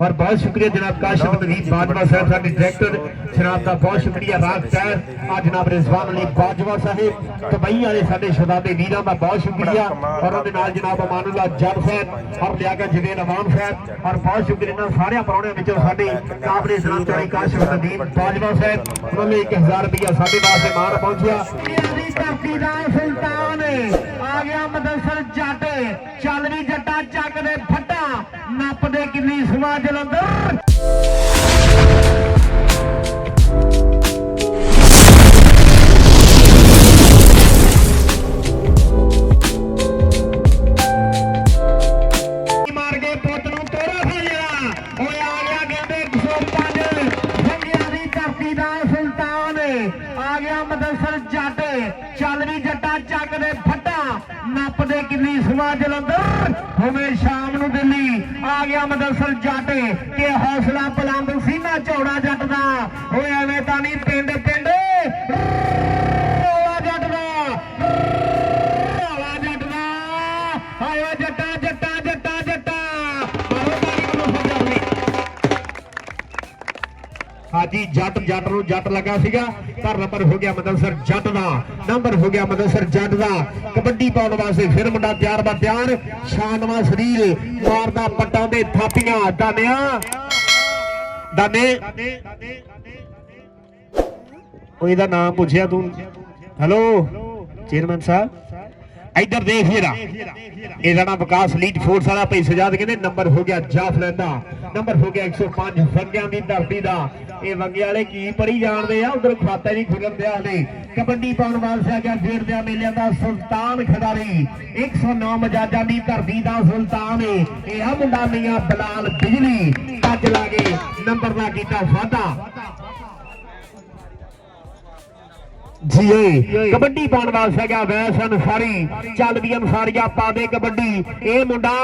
और बहुत शुक्रिया जनाब काशिफ नवीद बाजवा साहब साडे डायरेक्टर जनाब का बहुत शुक्रिया राग टायर आ जनाब रिजवान अली बाजवा साहब दुबई वाले साडे शहजादे वीरां का बहुत शुक्रिया और उहदे नाल जनाब अमानुल्लाह जट साहब और लियाकत जवेद अमान साहब और बहुत शुक्रिया इन्हां सारे परौणियां विचों साडे काबले सलाम चौड़ी काशिफ नवीद बाजवा साहब उन्होंने 1000 रुपया साडे वास्ते मार पहुंचिया सुल्तान आ गया मदरसल जट चल भी जट्टा चक दे फट्टा नप दे किन्नी समा जलंधर मार के पुत नूं तोड़ा फड़िया ओए आ गया कहंदे 105 संगिया दी धरती दा सुल्तान आ गया मदरसल जट चल भी जट्टा चक दे फट्टा नप दे किन्नी समा जलंधर हमें शाम नूं दिल्ली आ गया मदरसल जट के हौसला बुलंद सीना चौड़ा जट दा होए एवें तां नहीं पिंड पिंड रौला जट दा रौला जट दा हाय जट्टा जट्टा जट्टा जट्टा हाजी जट जट नूं जट लगा सीगा पर नंबर हो गया मदरसर जट दा नंबर हो गया मदरसर जट दा कबड्डी पाउण वास्ते फिर मुंडा तैयार बा तैयार शानवा शरीर मारदा पट्टां दे थापियां दानिया दाने ओ इहदा नाम पुछया तू हेलो चेयरमैन साहब इधर देख जरा ਇਹਦਾ ਨਾਮ ਵਿਕਾਸ ਲੀਡ ਫੋਰਸ ਵਾਲਾ ਭਾਈ ਸਜਾਦ ਕਹਿੰਦੇ ਨੰਬਰ ਹੋ ਗਿਆ ਜਾਫਲੈਨ ਦਾ ਨੰਬਰ ਹੋ ਗਿਆ 105 ਵੰਗਿਆਂ ਦੀ ਧਰਤੀ ਦਾ ਇਹ ਵੰਗੇ ਵਾਲੇ ਕੀ ਪੜੀ ਜਾਣਦੇ ਆ ਉਧਰ ਖਾਤਾ ਨਹੀਂ ਖੁੱਲਣ ਦਿਆ ਨੇ ਕਬੱਡੀ ਪਾਉਣ ਵਾਸਤੇ ਆ ਗਿਆ ਜੇੜ ਦੇ ਮੇਲਿਆਂ ਦਾ ਸੁਲਤਾਨ ਖਿਡਾਰੀ 109 ਮਜਾਜਾਂ ਦੀ ਧਰਤੀ ਦਾ ਸੁਲਤਾਨ ਇਹ ਆ ਮੁੰਡਾ ਮੀਆਂ ਬਲਾਲ ਬਿਜਲੀ ਕੱਜ ਲਾ ਕੇ ਨੰਬਰ ਦਾ ਕੀਤਾ ਵਾਧਾ जी कबड्डी पाउण वास्ते गया वैस अंसारी चल भी अंसारिया पा दे कबड्डी ए मुंडा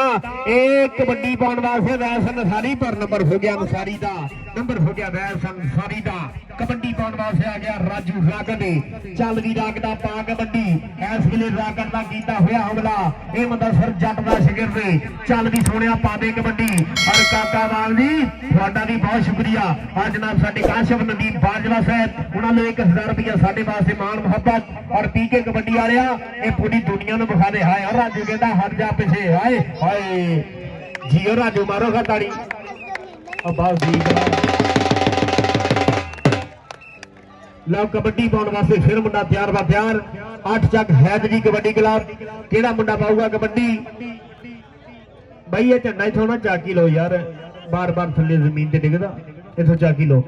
ए कबड्डी पाउण वास्ते वैस अंसारी पर नंबर हो गया अंसारी दा नंबर हो गया वैस अंसारी दा कबड्डी पाउण वास्ते आ गया राजू रागड़ चल भी रागड़ा पा कबड्डी इस वेले रागड़ दा कीता होया हमला ए मदरसर जट दा शिगिर चल भी सोहणिया पा दे कबड्डी और काका वाल जी तुहाडा भी बहुत शुक्रिया आज जनाब साडे काशिफ नवीद बाजवा साहब उन्हां ने 1000 रुपया साडे वास्ते मान मोहब्बत और पीके कबड्डी वाले ये पूरी दुनिया में बखा दे हाय राजू कहता हट जा पिछे हाय हाय जियो राजू मारो ताड़ी लो कबड्डी पाउण वास्ते फिर मुंडा तैयार बा तैयार 8 चक हैज जी कबड्डी क्लब केड़ा मुंडा पाऊगा कबड्डी भाई ये झंडा इथों ना चाकी लो यार बार बार थले जमीन ते डिगदा इथों चाकी लो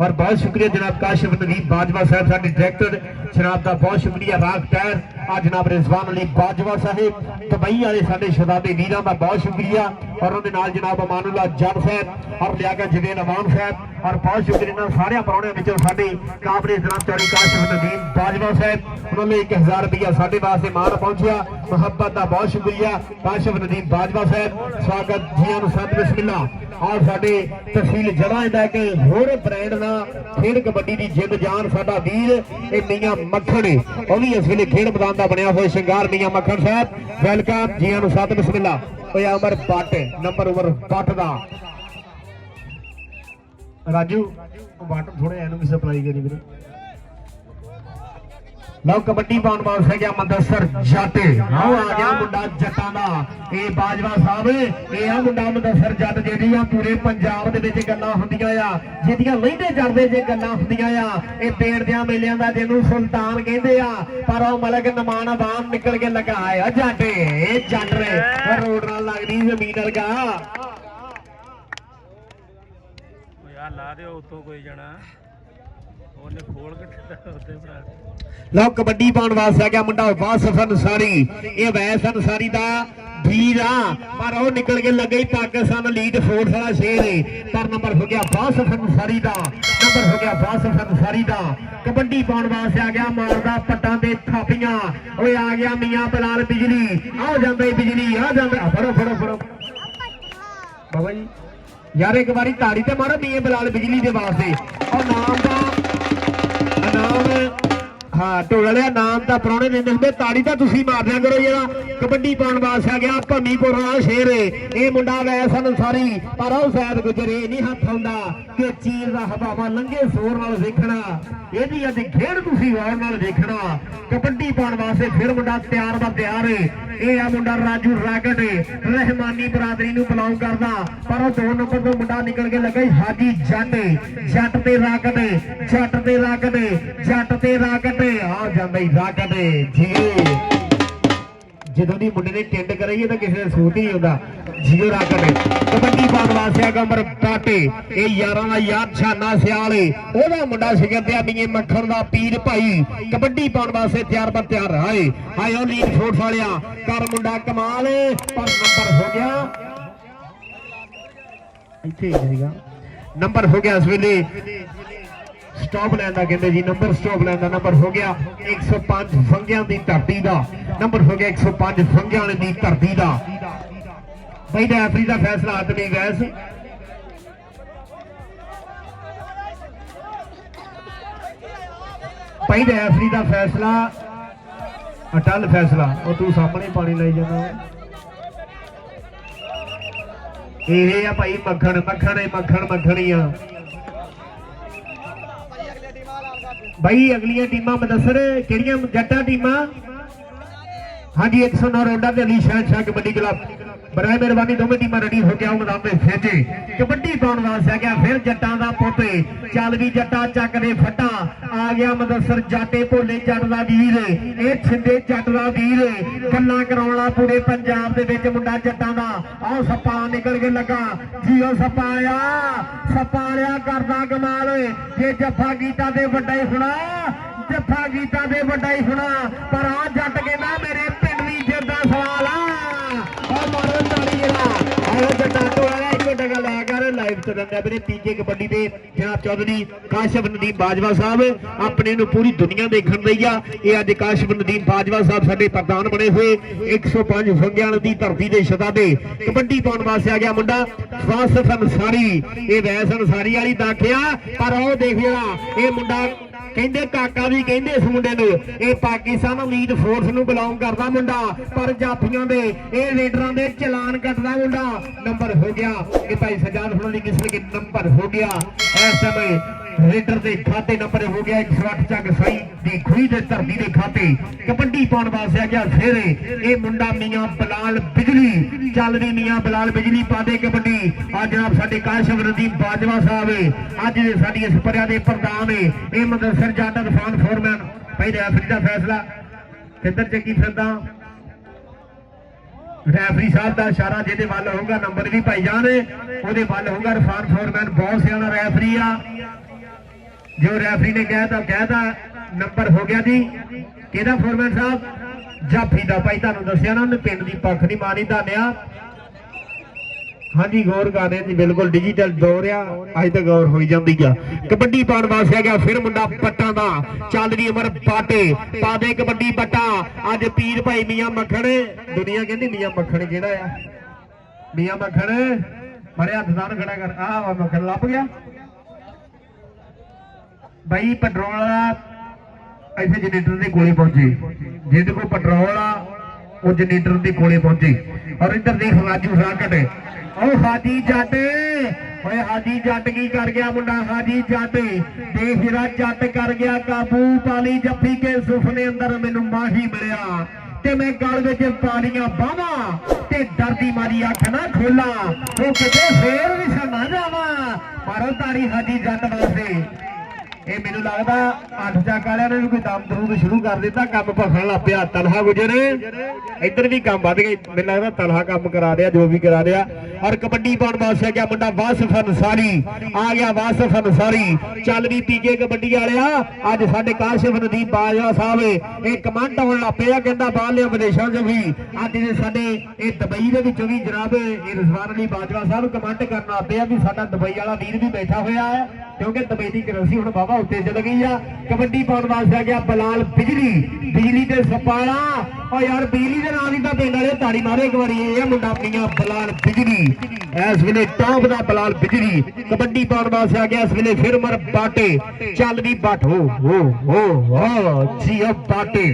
और बहुत शुक्रिया जनाब काशिफ नवीद बाजवा साहब साडे डायरेक्टर जनाब का बहुत शुक्रिया राग टायर आ जनाब रिजवान अली बाजवा साहब दुबई वाले साडे शहजादे वीरां का बहुत शुक्रिया और उहदे नाल जनाब अमानुल्लाह जट साहब और लियाकत जवेद अमान साहब और बहुत शुक्रिया इन्हां सारे परौणियां विचों साडे काबले जनाब चौड़ी काशिफ नवीद बाजवा साहब उन्होंने 1000 रुपया साडे वास्ते मार पहुंचिया मुहब्बत का बहुत शुक्रिया काशिफ नवीद बाजवा साहब स्वागत जियां नूं सत बिस्मिल्लाह और साडे तहसील जड़ा इंदा कि होर ब्रांड ना खेड कबड्डी की जिंद जान साडा वीर ए मियां मक्खन वो भी इस वेले खेड मैदान का बनया हुआ श्रृंगार मियां मक्खन साहब वेलकम जियां नूं सत बिस्मिल्लाह ओए अमर बट नंबर ओवर बट दा राजू बट थोड़े एनू भी सप्लाई करी वीरे लो कबड्डी पाउण वास्ते गया मदरसर जट आओ आ गया मुंडा जट्टां दा ए बाजवा साहब ए आ मुंडा मदरसर जट जेहड़ियां पूरे पंजाब दे विच गल्लां हुंदियां आ जेहड़ियां लहिंदे चढ़दे जे गल्लां हुंदियां आ ए पेड़ दे मेलियां दा जिन्नू सुल्तान कहंदे आ पर ओ मलक नमान आवाम निकल के लगा है जट ए जट रे रोड नाल लगदी जमीन वर्गा ओ यार ला दे उतों कोई जना लो कबड्डी पाउण वास्ते आ गया मुंडा वासिफ अंसारी ये वैस अंसारी दा वीर आ पर वो निकल के लगे पाकिस्तान लीड फोर्स वाला शेर है पर नंबर हो गया वासिफ अंसारी दा नंबर हो गया वासिफ अंसारी दा कबड्डी पाउण वास्ते आ गया मारदा पट्टां दे थापियां ओए आ गया मियां बलाल बिजली आ जांदा बिजली आ जांदा फड़ो फड़ो फड़ो बाबा जी यार एक बारी ताड़ी ते मारो मियां बलाल बिजली दे वास्ते और नाम दा नाम ਹਾਂ ਢੋਲਿਆ ਨਾਮ ਤਾਂ ਪ੍ਰਾਹੁਣੇ ਦਿੰਦੇ ਹੁੰਦੇ, ਤਾੜੀ ਤਾਂ ਤੁਸੀਂ ਮਾਰ ਦਿਆ ਕਰੋ। ਜਿਹੜਾ ਕਬੱਡੀ ਪਾਉਣ ਵਾਸਤੇ ਆ ਗਿਆ ਭੰਮੀਪੁਰ ਵਾਲਾ ਸ਼ੇਰ ਇਹ ਮੁੰਡਾ ਵੈਸ ਅਨੁਸਾਰੀ, ਪਰ ਉਹ ਸ਼ਾਇਦ ਗੁਜਰੇ ਨਹੀਂ ਹੱਥ ਆਉਂਦਾ ਕਿ ਚੀਰ ਦਾ ਹਵਾਵਾਂ ਲੰਘੇ ਜ਼ੋਰ ਨਾਲ ਵੇਖਣਾ। ਇਹਦੀ ਅੱਜ ਖੇਡ ਤੁਸੀਂ ਗੌਰ ਨਾਲ ਵੇਖਣਾ। ਕਬੱਡੀ ਪਾਉਣ ਵਾਸਤੇ ਫਿਰ ਮੁੰਡਾ ਤਿਆਰ ਦਾ ਤਿਆਰ ਇਹ ਆ ਮੁੰਡਾ ਰਾਜੂ ਰਾਗੜ ਰਹਿਮਾਨੀ ਬਰਾਦਰੀ ਨੂੰ ਬਿਲੋਂਗ ਕਰਦਾ, ਪਰ ਉਹ 2 ਨੰਬਰ ਤੋਂ ਮੁੰਡਾ ਨਿਕਲ ਕੇ ਲੱਗਾ ਹਾਜੀ ਜੱਟ। ਜੱਟ ਤੇ ਰਾਗੜ, ਜੱਟ ਤੇ ਰਾਗੜ, ਜੱਟ ਤੇ ਰਾਗੜ ਆ ਜਾਂਦਾ ਹੀ ਰਾਗੜ ਜੀ। ਜਦੋਂ ਦੀ ਮੁੰਡੇ ਨੇ ਟਿੰਡ ਕਰਾਈਏ ਤਾਂ ਕਿਸੇ ਦਾ ਸੂਟ ਹੀ ਨਹੀਂ ਹੁੰਦਾ। ਜੀਓ ਰਾਗੜ ਕਬੱਡੀ ਪਾਉਣ ਵਾਸਤੇ ਆ ਗੰਬਰ ਕਾਟੇ ਇਹ ਯਾਰਾਂ ਦਾ ਯਾਰ ਛਾਨਾ ਸਿਆਲੇ ਉਹਦਾ ਮੁੰਡਾ ਸਿਕਰਦਿਆ ਮੀਏ ਮੱਖਣ ਦਾ ਪੀਰ ਭਾਈ ਕਬੱਡੀ ਪਾਉਣ ਵਾਸਤੇ ਤਿਆਰ ਬਰ ਤਿਆਰ ਹਾਏ ਹਾਏ ਉਹ ਲੀਡ ਫੋਰਸ ਵਾਲਿਆ ਕਰ ਮੁੰਡਾ ਕਮਾਲ ਪਰ ਨੰਬਰ ਹੋ ਗਿਆ ਇੱਥੇ ਹੀ ਸੀਗਾ ਨੰਬਰ ਹੋ ਗਿਆ ਇਸ ਵੇਲੇ ਸਟਾਪ ਲੈਣ ਦਾ ਕਹਿੰਦੇ ਜੀ ਨੰਬਰ ਸਟਾਪ ਲੈਣ ਦਾ ਨੰਬਰ ਹੋ ਗਿਆ 105 ਫੰਗਿਆਂ ਦੀ ਧਰਤੀ ਦਾ ਨੰਬਰ ਹੋ ਗਿਆ 105 ਫੰਗਿਆਂ ਦੀ ਧਰਤੀ ਦਾ। ਭਾਈ ਦਾ ਐਫਰੀ ਦਾ ਫੈਸਲਾ ਹੱਥ ਨਹੀਂ ਗੈਸ ਭਾਈ ਦਾ ਐਫਰੀ ਦਾ ਫੈਸਲਾ ਅਟਲ ਫੈਸਲਾ ਉਹ ਤੂੰ ਸਾਹਮਣੇ ਪਾਣੀ ਲਈ ਜਾਂਦਾ ਇਹ ਆ ਭਾਈ ਮੱਖਣ ਮੱਖਣ ਮੱਖਣ ਮੱਖਣੀਆਂ ਭਾਈ ਅਗਲੀਆਂ ਟੀਮਾਂ ਮਦਸਰ ਕਿਹੜੀਆਂ ਜੱਟਾਂ ਟੀਮਾਂ ਹਾਂਜੀ 109 ਰੋਡਾ ਤੇ ਅਲੀ ਸ਼ਾਹ ਕਬੱਡੀ ਕਲੱਬ ਬਰਾਏ ਮਿਹਰਬਾਨੀ ਦੋਵੇਂ ਟੀਮਾਂ ਰੈਡੀ ਹੋ ਗਿਆ ਮੈਦਾਨ ਦੇ ਵਿੱਚ ਕਬੱਡੀ ਪਾਉਣ ਵਾਸਤੇ ਆ ਗਿਆ ਫਿਰ ਜੱਟਾਂ ਦਾ ਪੁੱਤ ਚੱਲ ਵੀ ਜੱਟਾ ਚੱਕ ਦੇ ਫੱਟਾ ਆ ਗਿਆ ਮਦਸਰ ਜਾਟੇ ਭੋਲੇ ਜੱਟ ਦਾ ਵੀਰ ਇਹ ਛਿੰਦੇ ਜੱਟ ਦਾ ਵੀਰ ਗੱਲਾਂ ਕਰਾਉਣ ਵਾਲਾ ਪੂਰੇ ਪੰਜਾਬ ਦੇ ਵਿੱਚ ਮੁੰਡਾ ਜੱਟਾਂ ਦਾ ਆਹ ਸੱਪਾ ਨਿਕਲ ਕੇ ਲੱਗਾ ਜੀਓ ਸੱਪਾ ਆ ਕਰਦਾ ਕਮਾਲ ਜੇ ਜੱਫਾ ਗੀਤਾ ਦੇ ਵੱਡਾ ਹੀ ਹੋਣਾ ਜੱਫਾ ਗੀਤਾ ਦੇ ਵੱਡਾ ਹੀ ਹੋਣਾ ਪਰ ਆ ਜੱਟ ਕਹਿੰਦਾ ਮੇਰੇ ਪਿੰਡ ਦੀ ਜਿੱਦ ਦਾ ਸਵਾਲ ਆ ਮਾਰਨ ਤਾੜੀ ਜਿਹੜਾ ਆਇਆ ਜੱਟਾ ਟੋਲਾ ਇੱਕੋ ਟਗਾ ਲੈ ਕਰ ਲਾਈਵ ਚੱਲਦਾ ਵੀਰੇ ਤੀਜੇ ਕਬੱਡੀ ਦੇ ਜਨਾਬ ਚੌਧਰੀ ਕਾਸ਼ਫ ਨਦੀਮ ਬਾਜਵਾ ਸਾਹਿਬ ਆਪਣੇ ਨੂੰ ਪੂਰੀ ਦੁਨੀਆ ਦੇਖਣ ਲਈ ਆ ਇਹ ਅੱਜ ਕਾਸ਼ਫ ਨਦੀਮ ਬਾਜਵਾ ਸਾਹਿਬ ਸਾਡੇ ਪ੍ਰਧਾਨ ਬਣੇ ਹੋਏ 105 ਫੰਗਿਆਂ ਦੀ ਧਰਤੀ ਦੇ ਸ਼ਤਾ ਦੇ ਕਬੱਡੀ ਪਾਉਣ ਵਾਸਤੇ ਆ ਗਿਆ ਮੁੰਡਾ ਵਾਸਫ ਅਨਸਾਰੀ ਇਹ ਵੈਸ ਅਨਸਾਰੀ ਵਾਲੀ ਦਾਖਿਆ ਪਰ ਉਹ ਦੇਖ ਜਿਹੜਾ ਇਹ ਮੁੰਡਾ ਕਹਿੰਦੇ ਕਾਕਾ ਵੀ ਕਹਿੰਦੇ ਇਸ ਮੁੰਡੇ ਨੂੰ ਇਹ ਪਾਕਿਸਤਾਨ ਉਮੀਦ ਫੋਰਸ ਨੂੰ ਬਿਲੋਂਗ ਕਰਦਾ ਮੁੰਡਾ ਪਰ ਜਾਫੀਆਂ ਦੇ ਇਹ ਰੇਡਰਾਂ ਦੇ ਚਲਾਨ ਕੱਟਦਾ ਮੁੰਡਾ ਨੰਬਰ ਹੋ ਗਿਆ ਇਹ ਭਾਈ ਸਜਾਦ ਹੁਣਾਂ ਦੀ ਕਿਸਮ ਕੇ ਨੰਬਰ ਹੋ ਗਿਆ ਇਸ ਸਮੇਂ ਰੇਡਰ ਦੇ ਖਾਤੇ ਨੰਬਰ ਹੋ ਗਿਆ 108 ਚੱਕ ਸਾਈ ਦੀ ਖੁਰੀ ਦੇ ਧਰਤੀ ਦੇ ਖਾਤੇ ਕਬੱਡੀ ਪਾਉਣ ਵਾਸਤੇ ਆ ਗਿਆ ਫਿਰ ਇਹ ਮੁੰਡਾ ਮੀਆਂ ਬਲਾਲ ਬਿਜਲੀ ਚੱਲਦੀ ਮੀਆਂ ਬਲਾਲ ਬਿਜਲੀ ਪਾਦੇ ਕਬੱਡੀ ਅੱਜ ਜਨਾਬ ਸਾਡੇ ਕਾਸ਼ਫ ਨਦੀਮ ਬਾਜਵਾ ਸਾਹਿਬ ਅੱਜ ਸਾਡੀ ਇਸ ਪਰਿਆ ਦੇ ਪ੍ਰਧਾਨ ਇਹ ਮਦਸਰ ਜੱਟ ਇਰਫਾਨ ਫੋਰਮੈਨ ਭਾਈ ਰੈਫਰੀ ਦਾ ਫੈਸਲਾ ਕਿੱਧਰ ਚੱਕੀ ਫਿਰਦਾ ਰੈਫਰੀ ਸਾਹਿਬ ਦਾ ਇਸ਼ਾਰਾ ਜਿਹਦੇ ਵੱਲ ਹੋਊਗਾ ਨੰਬਰ ਵੀ ਭਾਈ ਜਾਨ ਉਹਦੇ ਵੱਲ ਹੋਊਗਾ ਇਰਫਾਨ ਫੋਰਮੈਨ ਬਹੁਤ ਸਿਆਣਾ ਰੈਫਰੀ ਆ ਜੋ ਰੈਫਰੀ ਨੇ ਕਹਿਤਾ ਨੰਬਰ ਹੋ ਗਿਆ ਜੀ ਕਿਹਦਾ ਫੋਰਮੈਨ ਸਾਹਿਬ ਜਾਫੀ ਦਾ ਭਾਈ ਤੁਹਾਨੂੰ ਦੱਸਿਆ ਨਾ ਉਹਨੇ ਪਿੰਡ ਦੀ ਪੱਖ ਨਹੀਂ ਮਾਰੀ ਧਾਨਿਆ ਹਾਂਜੀ ਗੌਰ ਕਰ ਰਹੇ ਜੀ ਬਿਲਕੁਲ ਡਿਜੀਟਲ ਦੌਰ ਆ ਅੱਜ ਤੱਕ ਗੌਰ ਹੋਈ ਜਾਂਦੀ ਆ ਕਬੱਡੀ ਪਾਉਣ ਵਾਸਤੇ ਆ ਗਿਆ ਫਿਰ ਮੁੰਡਾ ਪੱਟਾਂ ਦਾ ਚੱਲਦੀ ਉਮਰ ਪਾਟੇ ਪਾਦੇ ਕਬੱਡੀ ਪੱਟਾ ਅੱਜ ਪੀਰ ਭਾਈ ਮੀਆਂ ਮੱਖਣ ਦੁਨੀਆ ਕਹਿੰਦੀ ਮੀਆਂ ਮੱਖਣ ਕਿਹੜਾ ਆ ਮੀਆਂ ਮੱਖਣ ਬੜੇ ਹੱਥ ਨਾਲ ਖੜਾ ਕਰ ਆਹ ਮੱਖਣ ਲੱਭ ਗਿਆ ਭਾਈ ਪੈਟਰੋਲ ਵਾਲਾ ਇੱਥੇ ਜਨਰੇਟਰ ਦੇ ਕੋਲੇ ਪਹੁੰਚੇ ਜਿਹਦੇ ਕੋਲ ਪੈਟਰੋਲ ਆ ਉਹ ਜਨਰੇਟਰ ਦੇ ਕੋਲੇ ਪਹੁੰਚੇ ਔਰ ਇੱਧਰ ਦੇਖ ਰਾਜੂ ਰਾਕਟ ਉਹ ਹਾਜੀ ਜੱਟ ਓਏ ਹਾਜੀ ਜੱਟ ਕੀ ਕਰ ਗਿਆ ਮੁੰਡਾ ਹਾਜੀ ਜੱਟ ਦੇਖ ਜਿਹੜਾ ਜੱਟ ਕਰ ਗਿਆ ਕਾਬੂ ਪਾਲੀ ਜੱਫੀ ਕੇ ਸੁਫਨੇ ਅੰਦਰ ਮੈਨੂੰ ਮਾਹੀ ਮਿਲਿਆ ਤੇ ਮੈਂ ਗਲ ਵਿੱਚ ਪਾਲੀਆਂ ਬਾਹਾਂ ਤੇ ਡਰਦੀ ਮਾਰੀ ਅੱਖ ਨਾ ਖੋਲਾ ਉਹ ਕਿਤੇ ਫੇਰ ਵੀ ਨਾ ਜਾਵਾਂ ਮਾਰੋ ਤਾੜੀ ਹਾਜੀ ਜੱਟ ਵਾਸਤੇ ਇਹ ਮੈਨੂੰ ਲੱਗਦਾ 8 ਚੱਕ ਵਾਲਿਆਂ ਨੇ ਵੀ ਕੋਈ ਦਮ ਦਰੂਦ ਸ਼ੁਰੂ ਕਰ ਦਿੱਤਾ ਕੰਮ ਭਖਣ ਲੱਗ ਪਿਆ ਤਲਹਾ ਗੁਜਰ ਇੱਧਰ ਵੀ ਕੰਮ ਵੱਧ ਗਏ ਮੈਨੂੰ ਲੱਗਦਾ ਤਲਹਾ ਕੰਮ ਕਰਾ ਰਿਹਾ ਜੋ ਵੀ ਕਰਾ ਰਿਹਾ ਔਰ ਕਬੱਡੀ ਪਾਉਣ ਵਾਸਤੇ ਆ ਗਿਆ ਮੁੰਡਾ ਵਾਸਫ ਅਨਸਾਰੀ ਆ ਗਿਆ ਵਾਸਫ ਅਨਸਾਰੀ ਚੱਲ ਵੀ ਤੀਜੇ ਕਬੱਡੀ ਵਾਲਿਆ ਅੱਜ ਸਾਡੇ ਕਾਸ਼ਫ ਨਦੀਮ ਬਾਜਵਾ ਸਾਹਿਬ ਇਹ ਕਮਾਂਡ ਆਉਣ ਲੱਗ ਪਿਆ ਕਹਿੰਦਾ ਬਾਹਰਲੇ ਵਿਦੇਸ਼ਾਂ 'ਚ ਵੀ ਅੱਜ ਦੇ ਸਾਡੇ ਇਹ ਦੁਬਈ ਦੇ ਵਿੱਚੋਂ ਵੀ ਜਨਾਬ ਇਹ ਰਜ਼ਵਾਨ ਅਲੀ ਬਾਜਵਾ ਸਾਹਿਬ ਕਮਾਂਡ ਕਰਨ ਲੱਗ ਪਿਆ ਵੀ ਸਾਡਾ ਦੁਬਈ ਵਾਲਾ ਵੀਰ ਵੀ ਬੈਠਾ ਹੋਇਆ ਹੈ क्योंकि दुबई की करंसी हुण बाबा उत्ते चल गई आ। कबड्डी पाउण वास्ते आ गया बलाल बिजली, बिजली ते सपाला। और यार बिजली के नाम ही तो पिंड वाले ताड़ी मारे एक बार। ये मुंडा अपनी बलाल बिजली इस वेले टॉप का बलाल बिजली कबड्डी पाउण वास्ते आ गया। इस वेले फिर उमर बाटे चल भी बट हो जी बाटे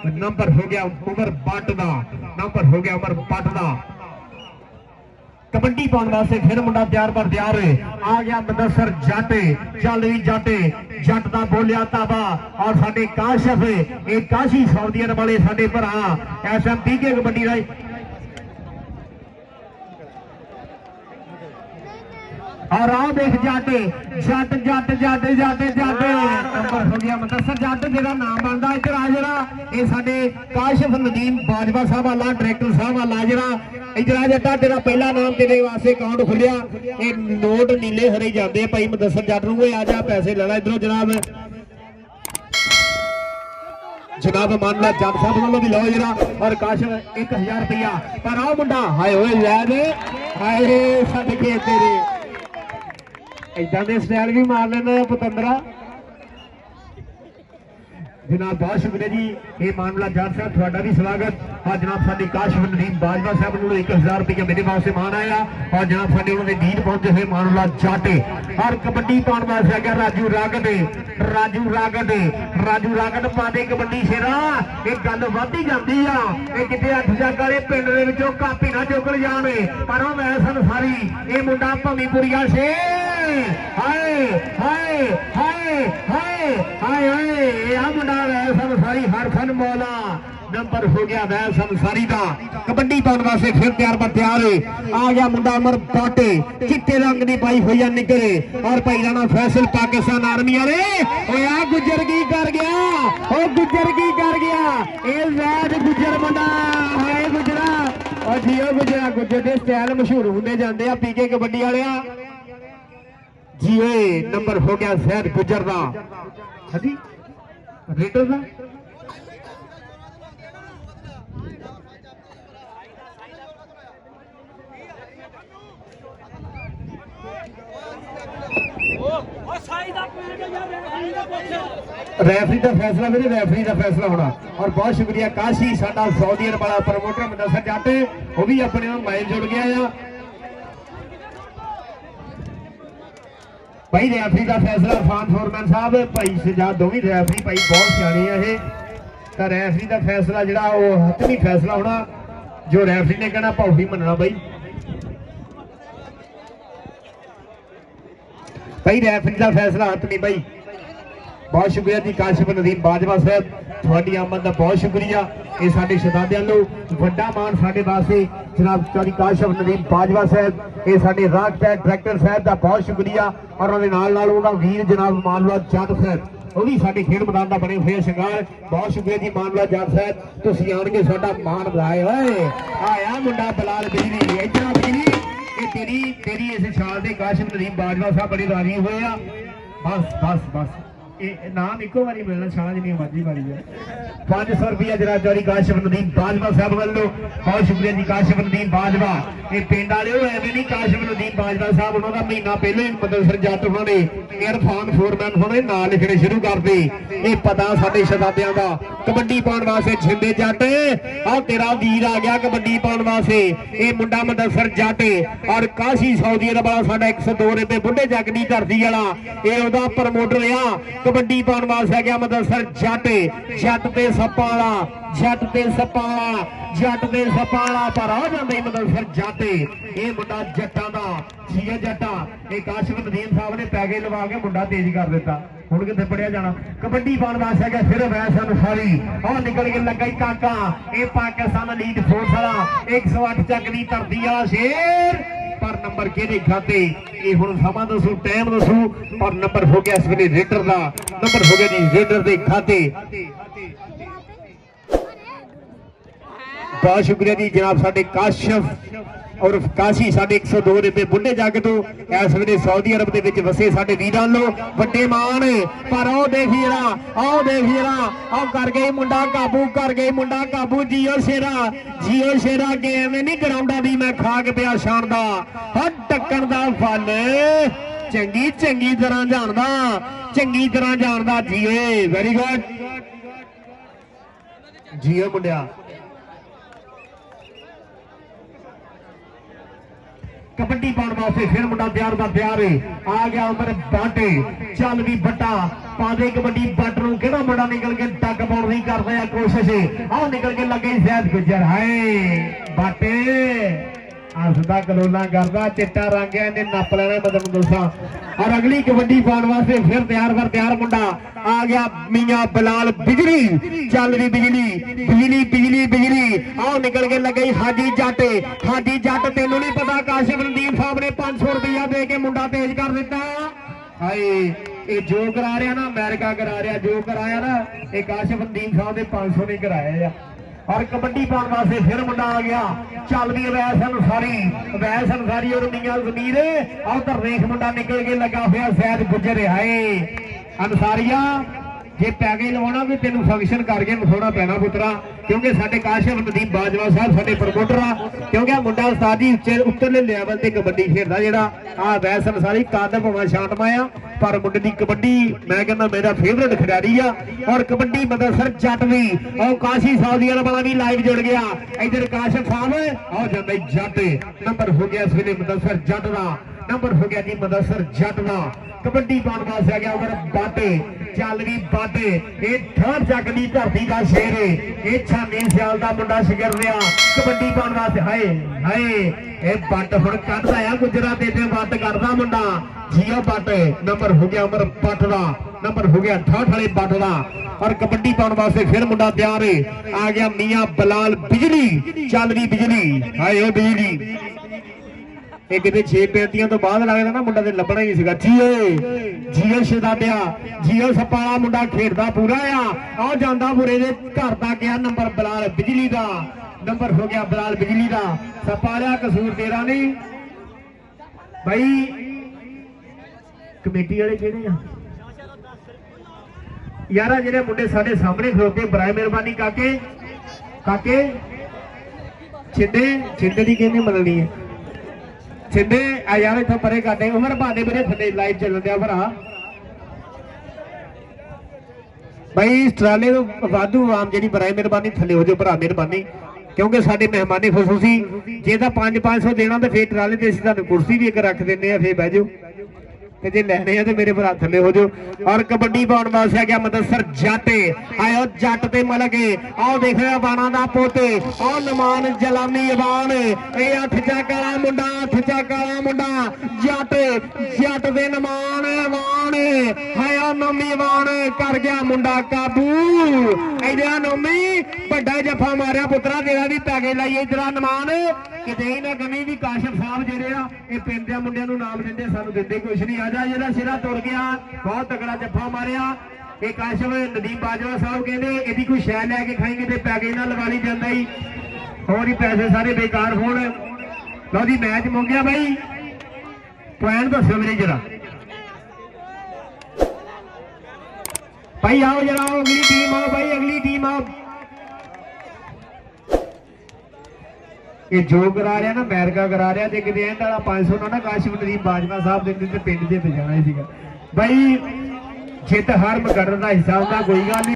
नंबर हो गया उमर बट का, नंबर हो गया उमर बट का। कबड्डी पाउण वास्ते फिर मुंडा तैयार पर तैयार आ गया मुदस्सर जट चल भी जट जट का बोलिया ताबा। और साडे काशिफ ये काशी सऊदीअर वाले साडे भरा SMP के कबड्डी का और आओ देख जाटे जट जट जट जट जट नंबर हो गया मुदस्सर जट जेड़ा नाम बनता इधर आ जरा ये साडे काशिफ नदीम बाजवा साहब वाला डायरेक्टर साहब वाला जरा इधर आ जटा तेरा पहला नाम तेरे वास्ते अकाउंट खुलिया। ये नोट नीले हरे जाते भाई मुदस्सर जट नूं आ जा पैसे ले ला इधरों जनाब जनाब मान ला जट साहब वालों भी लो जरा। और काशिफ 1000 रुपया पर आओ मुंडा हाय होए लै दे हाय सदके तेरे इदा के स्टाइल भी मार लेना पतंदरा। जनाब बहुत शुक्रिया जी ये मामला जाट साहब थोड़ा भी स्वागत। और जनाब साडी काशिफ नदीम बाजवा साहब को 1000 रुपया मेरे वास्ते मान आया। और जनाब साडे उन्होंने वीर पहुंचे हुए मामला जाटे और कबड्डी पाउण वास्ते आ गया राजू रागड़ राजू रागड़ राजू रागड़ पादे कबड्डी शेरा। एक गल वधी जाती आ ये किते 8 जग वाले पिंड दे विचों कापी ना चुकल जाने पर मैं संसारी ये मुंडा भमीपुरिया शेर हाय हाय हाय हाय हाय हाय आ मुंडा संसारी हर फन मौला नंबर हो गया वै संसारी का। कबड्डी पाउण वास्ते फिर तैयार पर तैयार आ गया मुंडा अमर बाटे चिट्टे रंग की पाई हुई निकले। और भाई राणा फैसल पाकिस्तान आर्मी वाले आ गुजर की कर गया ओ गुजर की कर गया ए वैद गुजर मुंडा हाय गुजरा और जियो गुजरा गुजर के स्टाइल मशहूर होंगे जाते हैं पीके कबड्डी वाले जी। नंबर हो गया सैद गुजर का हाँ रेडर का रैफरी का फैसला मेरे रैफरी का फैसला होना। और बहुत शुक्रिया काशी साडा सऊदीअर वाला प्रमोटर मुदस्सर जट वो भी अपने माइल जुड़ गया भाई। रैफरी का फैसला इरफान फोरमैन साहब भाई सजाद दोवें रैफरी भाई बहुत सियाने है ये तो रैफरी का फैसला जिहड़ा वो हतमी फैसला होना जो रैफरी ने कहना भाऊ ही मनना भाई। भाई रैफरी का फैसला हतमी भाई। बहुत शुक्रिया जी काशिफ नदीम बाजवा साहब थोड़ी आमद का बहुत शुक्रिया। ये साडे शहजादियां नूं वड्डा मान साडे वास्ते जनाब चौधरी काशिफ नदीम बाजवा साहब ये साडे राजपैट डायरेक्टर साहब का बहुत शुक्रिया। और उन्हें नाल उन्होंने वीर जनाब मानला जट साहब वो भी साडे खेड मैदान का बने हुए शंगार। बहुत शुक्रिया जी मानला जट साहब तुसीं आण के साडा मान बढ़ाए होए आया मुंडा बलाल बिजली इधर बिजली ये तेरी तेरी इस शाल के काशिफ नदीम बाजवा साहब बड़ी राजी हुए आ। बस बस बस नाम इको बारी मिलना शाला जिन्नी मर्जी मारी है 500 रुपया जरा चौधरी काशिफ नदीम बाजवा साहब वालों बहुत शुक्रिया जी काशिफ नदीम बाजवा ये पिंड वाले एवं नहीं काशिफ नदीम बाजवा साहब उन्होंने महीना पहले मुदस्सर जट उन्होंने इरफान फोरमैन उन्होंने नाम लिखने शुरू कर दी। ये पता साडे शहजादियां दा कबड्डी पाउण वास्ते छिंदे जट आ तेरा वीर आ गया कबड्डी पाउण वास्ते ये मुंडा मुदस्सर जट और काशी सऊदीअर वाला साडा 102 रुपए बुढ़े जग दी धरती वाला ये ओदा प्रमोटर आ कबड्डी पाउण वास्ते आ गया मुदस्सर जट जट ते सप्पा वाला जट ते सप्पा वाला जट ते सप्पा वाला पर आ जांदे मुदस्सर जट ये मुंडा जट्टां दा सीए जट्टा ये काशिफ नदीम साहब ने पैके लवा के मुंडा तेज कर दिता हुण किथे पढ़िया जाना। कबड्डी पाउण वास्ते आ गया फिर वैस अनुसारी और निकल के लगा काका ये पाकिस्तान लीड फोर्स वाला 108 चक दी धरती वाला शेर पर नंबर किहदे खाते ये हुण समा दसो टाइम दसो। और नंबर हो गया इस वेले रेडर का नंबर हो गया जी रेडर के खाते। बहुत शुक्रिया जी जनाब साडे काशिफ और काशी साडे 102 रुपए बुढ़े जग तो इस वेले सऊदी अरब दे विच वसे साडे वीरां लो वड्डे मान पर आओ देखी आओ कर गए मुंडा काबू कर गए मुंडा काबू जियो शेरा गेम नहीं ग्राउंडा दी मैं खा के पिया शान दा हर टक्कण दा फल ਚੰਗੀ ਚੰਗੀ ਤਰ੍ਹਾਂ ਜਾਣਦਾ, ਚੰਗੀ ਤਰ੍ਹਾਂ ਜਾਣਦਾ। ਜੀਏ ਵੈਰੀ ਗੁੱਡ, ਜੀਓ ਮੁੰਡਿਆ। कबड्डी पाने वास्ते फिर मुंडा तैयार का तैयार आ गया उमर बाटे। चल भी बट्टा पादे कबड्डी बट नूं किहड़ा मुंडा निकल के टक पाउण दी करदा है कोशिश। आओ निकल के लगे शायद गुजर है बाटे हसदा कलोला करदा चिट्टा रंग है इन्हें नप लेना बदन दोसा। और अगली कबड्डी पाने वास्ते फिर तैयार पर तैयार मुंडा आ गया मियां बिलाल बिजली। चल भी बिजली बिजली बिजली बिजली। आओ निकल के लगे हाजी जट। हाजी जट तेनों नहीं पता काशिफ रणदीप साहब ने 500 रुपया दे के मुंडा तेज कर दिता। हाय ये जो करा रहा ना अमेरिका करा रहा, जो कराया ना ये काशिफ रणदीप साहब ने 500 नहीं कराया। और कबड्डी पाने वास्ते फिर मुंडा आ गया। चल भी अवैस अंसारी और मियां जमीर। और उधर रेख मुंडा निकल के लगा हुआ शायद गुजर है अंसारिया। जे पैगे लवाना भी तेन फंक्शन करके मथोड़ा पैना पुत्रा, क्योंकि साडे काशिफ रणदीप बाजवा साहब साडे प्रमोटर आ। क्योंकि मुंडा उस्ताद जी उत्तरले लेवल ते कबड्डी खेलदा जेड़ा आ वैस अंसारी कद भावें शांतमा आ पर मुंडे दी कबड्डी मैं कहना मेरा फेवरेट खिडारी आ। और कबड्डी मदरसर जट भी और काशी सऊदी अरब वाला भी लाइव जुड़ गया। इधर काशिफ साहब और जांदे जट नंबर हो गया इस वेले मदरसर जट दा नंबर हो गया जी मदरसर जट दा। कबड्डी पाने वास्ते आ गया उमर बाटे। चल भी बाटे ये थर्ड जग दी धरती का शेर है ये 96 साल का मुंडा शिगर रहा कबड्डी पाने वास्ते। हाय हाय ये बट हुण कढदा आ गुजरात ते बट करदा मुंडा जियो बट। नंबर हो गया उमर बट दा नंबर हो गया ठठ वाले बट दा। और कबड्डी पाने वास्ते फिर मुंडा तैयार है आ गया मियां बिलाल बिजली। चल भी बिजली हाय बिजली ਇਹ ਕਿਤੇ 6 ਪੈਂਤੀਆਂ ਤੋਂ ਬਾਅਦ ਲੱਗਦਾ ਨਾ ਮੁੰਡਾ ਤੇ ਲੱਭਣਾ ਹੀ ਸੀਗਾ। ਜੀਓ ਸ਼ਹਜ਼ਾਦਿਆ ਜੀਓ ਸਪਾਲਾ ਮੁੰਡਾ ਖੇਡਦਾ ਪੂਰਾ ਆ ਜਾਂਦਾ ਪੂਰੇ ਦੇ ਘਰ ਦਾ ਗਿਆ ਨੰਬਰ ਬਿਲਾਲ ਬਿਜਲੀ ਦਾ ਨੰਬਰ ਹੋ ਗਿਆ ਬਿਲਾਲ ਬਿਜਲੀ ਦਾ। ਸਪਾਲਿਆ ਕਸੂਰ ਤੇਰਾ ਨਹੀਂ ਭਾਈ। ਕਮੇਟੀ ਵਾਲੇ ਕਿਹੜੇ ਆ ਯਾਰਾ ਜਿਹੜੇ ਮੁੰਡੇ ਸਾਡੇ ਸਾਹਮਣੇ ਖਲੋਤੇ ਬਰਾਏ ਮਿਹਰਬਾਨੀ ਕਾਕੇ ਕਾਕੇ ਛਿੰਦੇ ਛਿੰਦੇ ਦੀ ਕਹਿੰਦੇ ਮੰਨਣੀ ਹੈ छिंदे आ यार इतना परे काटे उमर भाने मेरे थले लाइव चल दिया भरा भाई इस ट्राले तो वाधू आम जी बराए मेहरबानी थले हो जाओ भरा मेहरबानी क्योंकि साडे मेहमानी खसूसी जे तां 500 देना तो फिर ट्राले ते असीं तुहानूं कुर्सी भी एक रख दिंदे आ फिर बह जाओ ते जे लैणे आ ते मेरे भरा थले हो जाओ। और कबड्डी पाउण वास्ते आ गया मदरसर जट। आयो जट ते मलके आओ देख रहे बाणा दा पोते आओ नमान जलामी अवान ए 8 चक वाला मुंडा 8 चक वाला मुंडा जट जट दे नमान अवान हाया नमी अवान कर गया मुंडा काबू। इधर नमी बड़ा जफा मारिया पुत्रा तेरा भी पैगे लाई इधर नमान किते ही ना कमी भी काशिफ साहब जेडे आ ये पिंड दे मुंडियां नूं नाम दिंदे सानूं दिंदे कुछ नहीं। आजा जेड़ा सिरा तुर गया बहुत तगड़ा जफा मारिया ये काशिफ नदीम बाजवा साहब कहते यदि कोई शै लैके खाएंगे तो पैगे ना लगा ली जाता ही और ही पैसे सारे बेकार होण। लो जी मैच मुक गया भाई पॉइंट दसो मेरे जरा भाई आओ जरा अगली टीम आओ भाई अगली टीम आओ। ये जो करा रहा ना अमेरिका करा रहा जे किते एंड वाला 500 ना काशिफ नदीम बाजवा साहब दे पिंड दे जाना ही सीगा भाई जित हार मगड़ दा हिस्सा होंदा कोई गल नहीं।